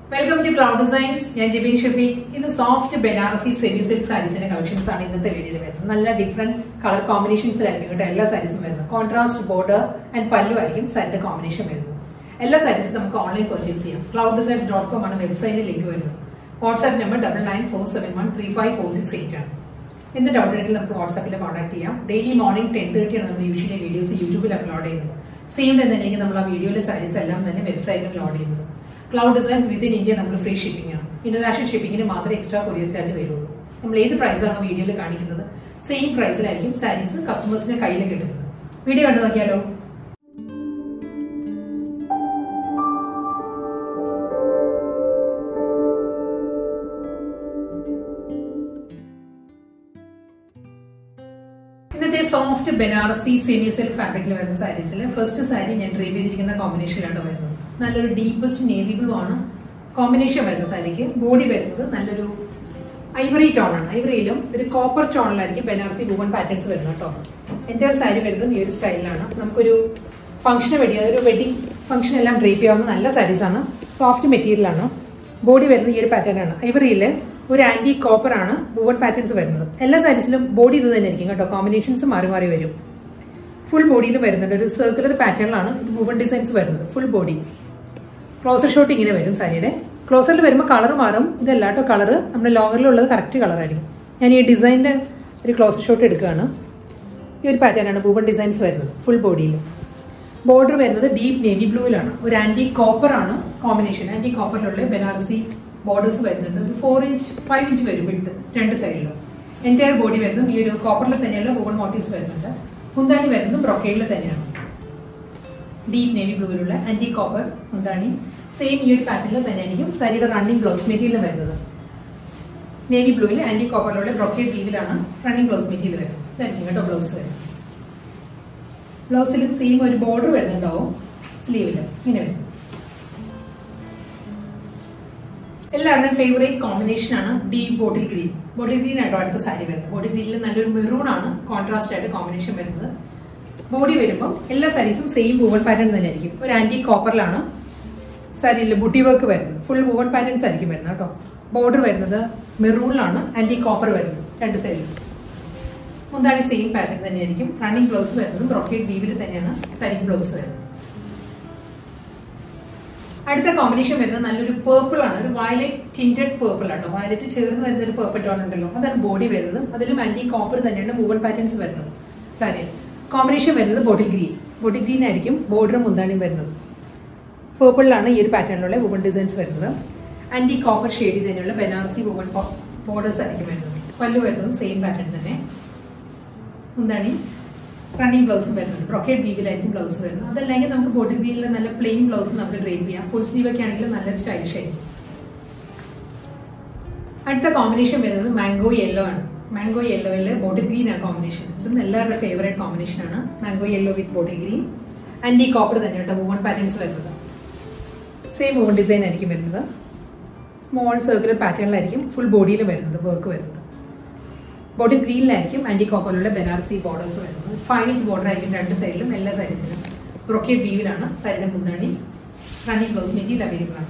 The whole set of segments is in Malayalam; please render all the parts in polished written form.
Welcome to Cloud Designs. I am Jibin. This is soft Banarasi semi silk sarees collections. Different color combinations. Sarees contrast border and pallu saree combination. All sarees online purchase. Clouddesigns.com website link. WhatsApp number 9947135468. In the WhatsApp contact daily morning 10:30 we usually videos YouTube upload. Same day video sarees website upload. Cloud Designs within India free shipping. International shipping extra courier charge. We price video same price sarees customers video this soft Banarasi semi silk fabric sarees. First saree I drape combination. Deepest navy blue combination saree. Body ivory tone. Ivory copper tone Banarasi woven patterns. Entire saree is style. Function wedding function sarees soft material. Body pattern. Ivory antique copper woven patterns. All sarees body combinations full body circular pattern woven designs full body. Closer shot closer color color longer correct color. And design closer shot pattern woven designs full body. Border deep navy blue antique copper combination. Antique copper Banarasi borders 4-inch, 5-inch width, 2 side. Entire body copper woven motifs. Hundani brocade deep navy blue antique copper hundani same year pattern saree running blouse material navy blue antique copper brocade weave running blouse material blouse blouse same border sleeve favorite combination deep bottle green. Bottle green is the saree. Bottle green is maroon contrast combination. Body all sarees same woven pattern. Antique copper saree booty work full woven pattern. Border maroon antique copper. Two sides. Same pattern. Running blouse brocade weave saree blouse. The combination is purple, violet tinted purple. Violet is purple tone. That's body. That's antique copper woven patterns. Combination is bottle green. Bottle green is border. Purple is pattern woven designs. Antique copper shade is Banarasi woven borders. Pallu same pattern. Running blouse brocade weave blouse. That's why we bottle green plain blouse drape. Full sleeve stylish. The combination is mango yellow. Mango yellow is bottle green combination. That's my favorite combination. Mango yellow with bottle green. Antique copper woven patterns. Same woven design. Small circular pattern full body work. Bottle green antique copper Banarasi borders 5-inch border two sides all sarees brocade weave saree mundani running blouse material available.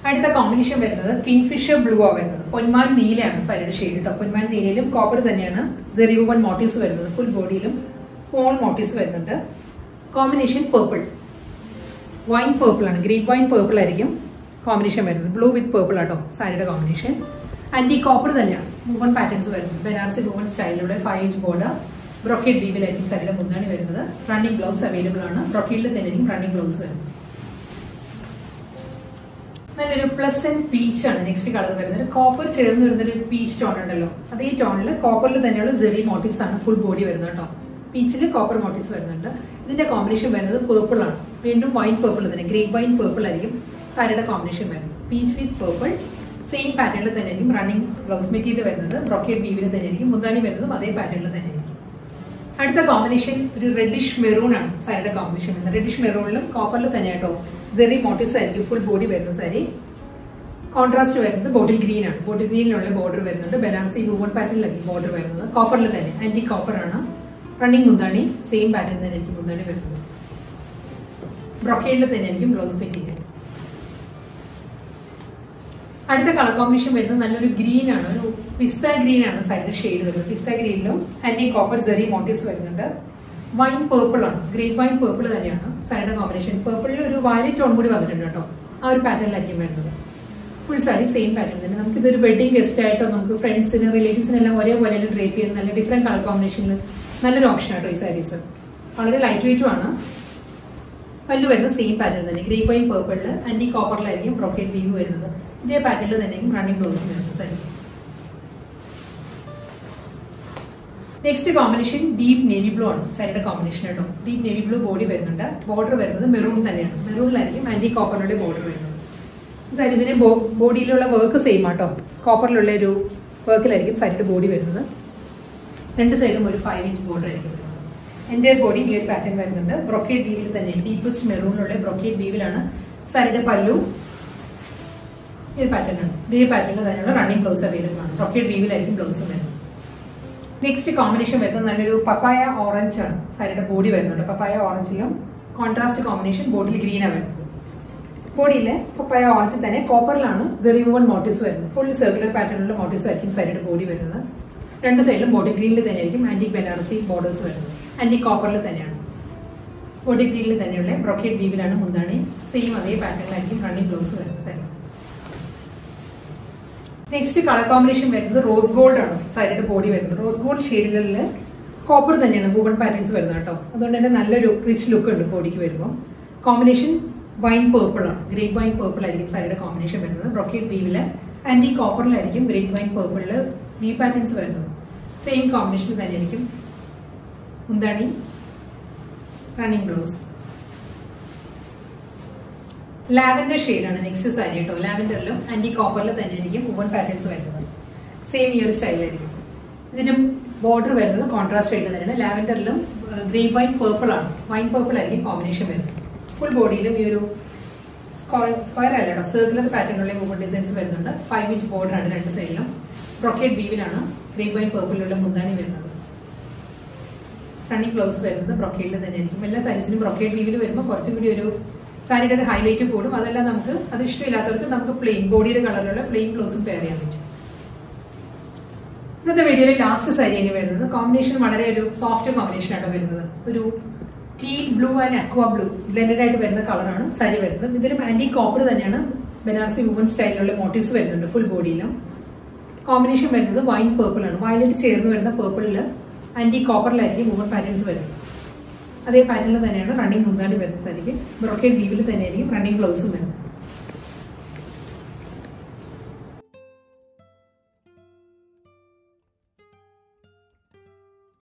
The combination kingfisher blue ponman neela saree shade ponman neelum copper zeri woven motifs full body small motifs combination purple wine purple grape wine purple combination blue with purple saree combination. Antique copper woven patterns Banarasi woven style 5-inch border brocade weave saree running blouse available brocade running blouse. Pleasant peach next color copper peach tone. That tone copper zeri motifs full body peach copper motifs. This combination purple wine purple grape wine purple. Saree combination peach with purple same pattern running blouse material brocade weave mundani pattern. The combination reddish maroon saree combination reddish maroon copper zeri motifs full body saree contrast bottle green border Banarasi woven pattern border copper antique copper running mundani same pattern mundani. ബ്രൊക്കേഡിൽ തന്നെയായിരിക്കും ബ്ലൗസ് മെറ്റീരിയൽ. അടുത്ത കളർ കോമ്പിനേഷൻ വരുന്നത് നല്ലൊരു ഗ്രീൻ ആണ്, ഒരു പിസ്ത ഗ്രീൻ ആണ് സാരിയുടെ ഷെയ്ഡ് വരുന്നത്. പിസ്ത ഗ്രീനിലും ആന്റി കോപ്പർ ജെറി മോട്ടീവ്സ് വരുന്നുണ്ട്. വൈൻ പേർപ്പിൾ ആണ്, ഗ്രേറ്റ് വൈൻ പേർപ്പിൾ തന്നെയാണ് സാരിയുടെ കോമ്പിനേഷൻ. പേർപ്പിളിൽ ഒരു വയലറ്റ് ടോൺ കൂടി വന്നിട്ടുണ്ട് കേട്ടോ, ആ ഒരു പാറ്റേണിലായിരിക്കും വരുന്നത്. ഫുൾ സാരി സെയിം പാറ്റേൺ തന്നെ. നമുക്കിതൊരു വെഡിങ് ഗസ്റ്റ് ആയിട്ടോ നമുക്ക് ഫ്രണ്ട്സിന് റിലേറ്റീവ്സിനെല്ലാം ഒരേപോലെ ഡ്രേപ്പ് ചെയ്യുന്ന നല്ല ഡിഫറെന്റ് കളർ കോമ്പിനേഷനിൽ നല്ലൊരു ഓപ്ഷൻ ആട്ടോ ഈ സാരീസ്. വളരെ ലൈറ്റ് വെയിറ്റും ആണ്. പല്ലു വരുന്നത് സെയിം പാറ്റേൺ തന്നെ, ഗ്രേറ്റ് വൈൻ പേർപ്പിളിൽ ആന്റി കോപ്പറിലായിരിക്കും ബ്രോക്കേഡ് വീവ് വരുന്നത്. ഇതേ പാറ്റേണിൽ തന്നെയും റണ്ണിങ് ബ്ലൗസും വരുന്നത് sari. Next combination deep navy blue ആണ് സാരിയുടെ കോമ്പിനേഷൻ കേട്ടോ. ഡീപ്പ് നേവി ബ്ലൂ ബോഡി വരുന്നുണ്ട്. ബോർഡർ വരുന്നത് മെറൂൺ തന്നെയാണ്. മെറൂണിലായിരിക്കും ആന്റി കോപ്പറിലുള്ള ബോർഡർ വരുന്നത്. സാരീസിന്റെ ബോഡിയിലുള്ള വർക്ക് സെയിം ആട്ടോ, കോപ്പറിലുള്ള ഒരു വർക്കിലായിരിക്കും സാരിയുടെ ബോഡി വരുന്നത്. രണ്ട് സൈഡും ഒരു 5 ഇഞ്ച് ബോർഡർ ആയിരിക്കും വരുന്നത്. എൻ്റെ ബോഡി ഈ ഒരു പാറ്റേൺ വരുന്നുണ്ട്. ബ്രൊക്കേഡ് വീവിൽ തന്നെ ഡീപ്പസ്റ്റ് മെറൂണിലുള്ള ബ്രൊക്കേഡ് വീവിലാണ് സാരിയുടെ പല്ലു. ഈ പാറ്റേൺ ആണ്. ഇതേ പാറ്റേണിൽ തന്നെയുള്ള റണ്ണിങ് ബ്ലൗസ് അവൈലബിൾ ആണ്. ബ്രൊക്കേഡ് വീവിലായിരിക്കും ബ്ലൗസ് വരുന്നത്. നെക്സ്റ്റ് കോമ്പിനേഷൻ വരുന്നത് നല്ലൊരു പപ്പായ ഓറഞ്ച് ആണ് സാരിയുടെ ബോഡി വരുന്നുണ്ട്. പപ്പായ ഓറഞ്ചിലും കോൺട്രാസ്റ്റ് കോമ്പിനേഷൻ ബോഡിയിൽ ഗ്രീനാണ് വരുന്നത്. ബോഡിയിലെ പപ്പായ ഓറഞ്ചിൽ തന്നെ കോപ്പറിലാണ് ജെറി വൂവൺ മോട്ടീവ്സ് വരുന്നത്. ഫുൾ സർക്കുലർ പാറ്റേണിലുള്ള മോട്ടീവ്സ് ആയിരിക്കും സാരിയുടെ ബോഡി വരുന്നത്. രണ്ട് സൈഡിലും ബോഡി ഗ്രീനിൽ തന്നെയായിരിക്കും ആന്റി ബനാറസി ബോർഡേഴ്സ് വരുന്നത്. ആന്റി കോപ്പറിൽ തന്നെയാണ്. ബോഡി ഗ്രീനിൽ തന്നെയുള്ള ബ്രൊക്കേഡ് വീവിലാണ് മുന്താണി. സെയിം അതേ പാറ്റേണിലായിരിക്കും റണ്ണിങ് ബ്ലൗസ് വരുന്നത് സാരി. നെക്സ്റ്റ് കളർ കോമ്പിനേഷൻ വരുന്നത് റോസ് ഗോൾഡ് ആണ് സാരിയുടെ ബോഡി വരുന്നത്. റോസ് ഗോൾഡ് ഷെയ്ഡുകളിൽ കോപ്പർ തന്നെയാണ് വൂവൺ പാറ്റേൺസ് വരുന്നത് കേട്ടോ. അതുകൊണ്ട് തന്നെ നല്ലൊരു റിച്ച് ലുക്ക് ഉണ്ട് ബോഡിക്ക് വരുമ്പോൾ. കോമ്പിനേഷൻ വൈൻ പേർപ്പിൾ ആണ്, ഗ്രേറ്റ് വൈൻ പേർപ്പിൾ ആയിരിക്കും സാരിയുടെ കോമ്പിനേഷൻ വരുന്നത്. ബ്രൊക്കേഡ് വീവില് ആന്റി കോപ്പറിലായിരിക്കും ഗ്രേറ്റ് വൈൻ പേർപ്പിളില് വി പാറ്റേൺസ് വരുന്നത്. സെയിം കോമ്പിനേഷൻ തന്നെയായിരിക്കും മുന്താണി റണ്ണിങ് ബ്ലൗസ്. ലാവൻഡർ ഷെയ്ഡാണ് നെക്സ്റ്റ് സാരി കേട്ടോ. ലാവൻഡറിലും ആന്റി കോപ്പറിൽ തന്നെയായിരിക്കും വൂവൺ പാറ്റേൺസ് വരുന്നത്. സെയിം ഈ ഒരു സ്റ്റൈലായിരിക്കും. ഇതിന്റെ ബോർഡർ വരുന്നത് കോൺട്രാസ്റ്റ് ഷെയ്ഡ് തന്നെയാണ്. ലാവൻഡറിലും ഗ്രേറ്റ് വൈൻ പേർപ്പിൾ ആണ്, വൈൻ പേർപ്പിൾ ആയിരിക്കും കോമ്പിനേഷൻ വരുന്നത്. ഫുൾ ബോഡിയിലും ഈ ഒരു സ്ക്വയർ അല്ല കേട്ടോ, സർക്കുലർ പാറ്റേണിലുള്ള വൂവൺ ഡിസൈൻസ് വരുന്നുണ്ട്. 5 ഇഞ്ച് ബോർഡർ ആണ് രണ്ട് സൈഡിലും. ബ്രൊക്കേഡ് വീവിലാണ് ഗ്രേറ്റ് വൈൻ പേർപ്പിളിലുള്ള മുന്താണി വരുന്നത്. റണ്ണിങ് ബ്ലൗസ് വരുന്നത് ബ്രൊക്കേഡിൽ തന്നെയായിരിക്കും. എല്ലാ സാരീസിനും ബ്രൊക്കേഡ് വീവിൽ വരുമ്പോൾ കുറച്ചും കൂടി ഒരു സാരിയുടെ ഒരു ഹൈലൈറ്റ് കൂടും. അതെല്ലാം നമുക്ക് അത് ഇഷ്ടമില്ലാത്തവർക്ക് നമുക്ക് പ്ലെയിൻ ബോഡിയുടെ കളറിലുള്ള പ്ലെയിൻ ബ്ലൗസും പെയർ ചെയ്യാൻ പറ്റും. ഇന്നത്തെ വീഡിയോയിൽ ലാസ്റ്റ് സാരി ഇനി വരുന്നത് കോമ്പിനേഷൻ വളരെ ഒരു സോഫ്റ്റ് കോമ്പിനേഷൻ ആയിട്ട് വരുന്നത്. ഒരു teal blue and aqua blue blended ആയിട്ട് വരുന്ന കളറാണ് സാരി വരുന്നത്. ഇതിലും ആന്റി കോപ്പർ തന്നെയാണ് ബനാറസി വുമൺ സ്റ്റൈലിലുള്ള മോട്ടീവ്സ് വരുന്നുണ്ട് ഫുൾ ബോഡിയിലും. കോമ്പിനേഷൻ വരുന്നത് വൈൻ പേർപ്പിൾ ആണ്. വയലറ്റ് ചേർന്ന് വരുന്ന പേർപ്പിളിൽ ആന്റി കോപ്പറിലായിരിക്കും വുമൺ പാറ്റേൺസ് വരുന്നത്. അതേ പാറ്റേണിൽ തന്നെയാണ് റണ്ണിങ് മുന്താണി വരുന്ന സാരിക്ക്. ബ്രൊക്കേഡ് വീവിൽ തന്നെയായിരിക്കും റണ്ണിങ് ബ്ലൗസും വരുന്നത്.